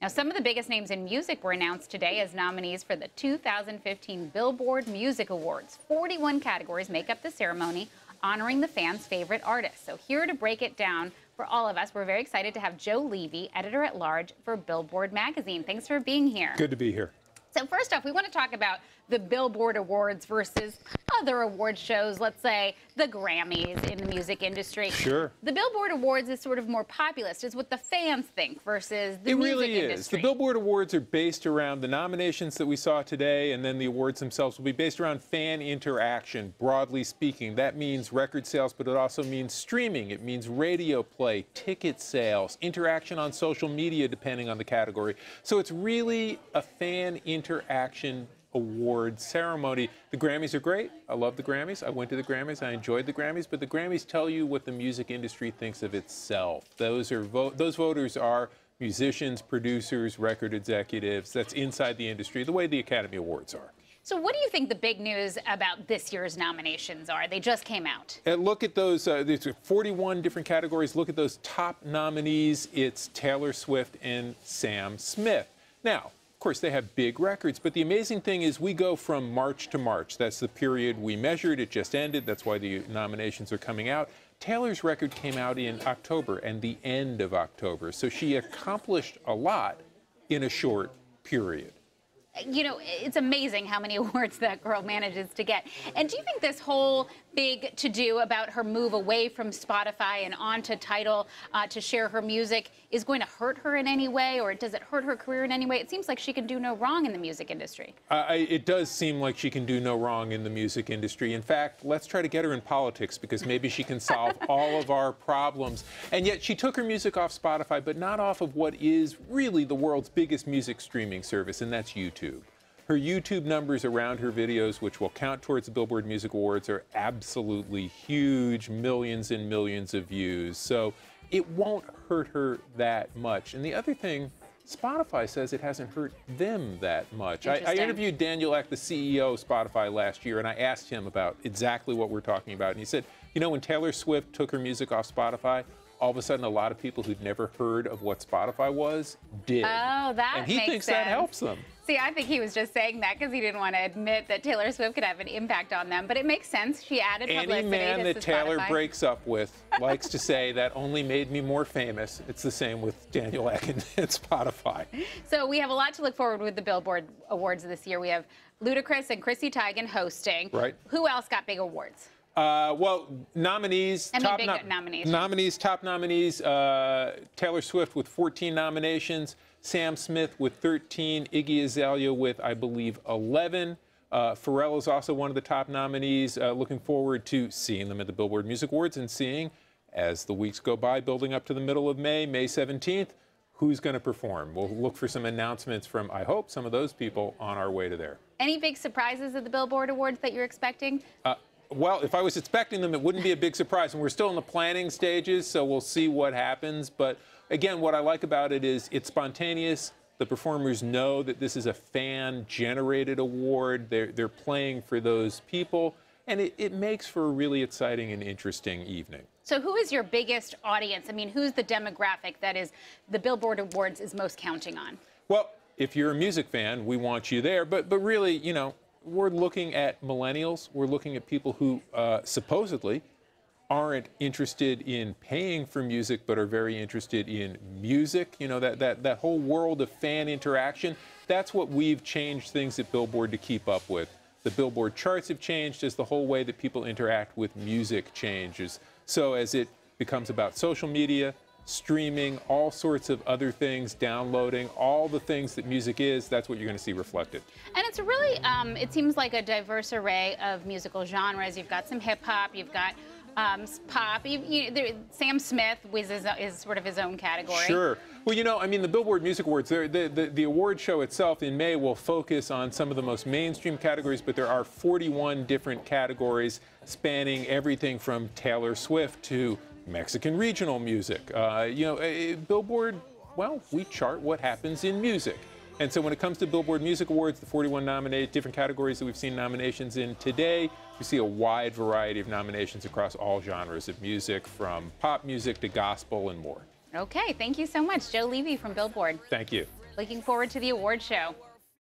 Now, some of the biggest names in music were announced today as nominees for the 2015 Billboard Music Awards. 41 categories make up the ceremony, honoring the fans' favorite artists. So here to break it down for all of us, we're very excited to have Joe Levy, editor-at-large for Billboard Magazine. Thanks for being here. Good to be here. So first off, we want to talk about the Billboard Awards versus other award shows, let's say the Grammys in the music industry. Sure. The Billboard Awards is sort of more populist, is what the fans think versus the music industry. It really is. The Billboard Awards are based around the nominations that we saw today, and then the awards themselves will be based around fan interaction, broadly speaking. That means record sales, but it also means streaming. It means radio play, ticket sales, interaction on social media, depending on the category. So it's really a fan interaction award ceremony. The Grammys are great. I love the Grammys. I went to the Grammys. I enjoyed the Grammys. But the Grammys tell you what the music industry thinks of itself. Those voters are musicians, producers, record executives. That's inside the industry, the way the Academy Awards are. So what do you think the big news about this year's nominations are? They just came out. Look at those, there's 41 different categories. Look at those top nominees. It's Taylor Swift and Sam Smith. Now, of course, they have big records, but the amazing thing is we go from March to March. That's the period we measured. It just ended. That's why the nominations are coming out. Taylor's record came out in October and the end of October, so she accomplished a lot in a short period. You know, it's amazing how many awards that girl manages to get. And do you think this whole big to-do about her move away from Spotify and onto Tidal to share her music is going to hurt her in any way, or does it hurt her career in any way? It seems like she can do no wrong in the music industry. It does seem like she can do no wrong in the music industry. In fact, let's try to get her in politics because maybe she can solve all of our problems. And yet she took her music off Spotify, but not off of what is really the world's biggest music streaming service, and that's YouTube. Her YouTube numbers around her videos, which will count towards the Billboard Music Awards, are absolutely huge, millions and millions of views. So it won't hurt her that much. And the other thing, Spotify says it hasn't hurt them that much. I interviewed Daniel Ek, the CEO of Spotify, last year, and I asked him about exactly what we're talking about. And he said, you know, when Taylor Swift took her music off Spotify, all of a sudden a lot of people who'd never heard of what Spotify was did. Oh, that and he makes thinks sense. that helps them. See, I think he was just saying that because he didn't want to admit that Taylor Swift could have an impact on them. But it makes sense. She added publicity. Any man to that Taylor Spotify breaks up with likes to say that only made me more famous. It's the same with Daniel Ek and Spotify. So we have a lot to look forward with the Billboard Awards this year. We have Ludacris and Chrissy Teigen hosting. Right. Who else got big awards? Well, nominees, top nominees, Taylor Swift with 14 nominations, Sam Smith with 13, Iggy Azalea with, I believe, 11. Pharrell is also one of the top nominees. Looking forward to seeing them at the Billboard Music Awards and seeing, as the weeks go by, building up to the middle of May, May 17th, who's going to perform. We'll look for some announcements from, I hope, some of those people on our way to there. Any big surprises at the Billboard Awards that you're expecting? Well, if I was expecting them, it wouldn't be a big surprise. And we're still in the planning stages, so we'll see what happens. But again, what I like about it is it's spontaneous. The performers know that this is a fan-generated award. They're playing for those people. And it makes for a really exciting and interesting evening. So who is your biggest audience? I mean, who's the demographic that is the Billboard Awards is most counting on? Well, if you're a music fan, we want you there. But really, you know, we're looking at millennials. We're looking at people who supposedly aren't interested in paying for music, but are very interested in music. You know, that whole world of fan interaction. That's what we've changed things at Billboard to keep up with. The Billboard charts have changed as the whole way that people interact with music changes. So as it becomes about social media, streaming, all sorts of other things, downloading, all the things that music is, that's what you're going to see reflected. And it's really, it seems like a diverse array of musical genres. You've got some hip-hop, you've got pop. Sam Smith is sort of his own category. Sure. Well, you know, I mean, the Billboard Music Awards, the award show itself in May will focus on some of the most mainstream categories, but there are 41 different categories spanning everything from Taylor Swift to Mexican regional music. You know, Billboard, well, we chart what happens in music. And so when it comes to Billboard Music Awards, the 41 different categories that we've seen nominations in today, we see a wide variety of nominations across all genres of music, from pop music to gospel and more. Okay, thank you so much. Joe Levy from Billboard. Thank you. Looking forward to the award show.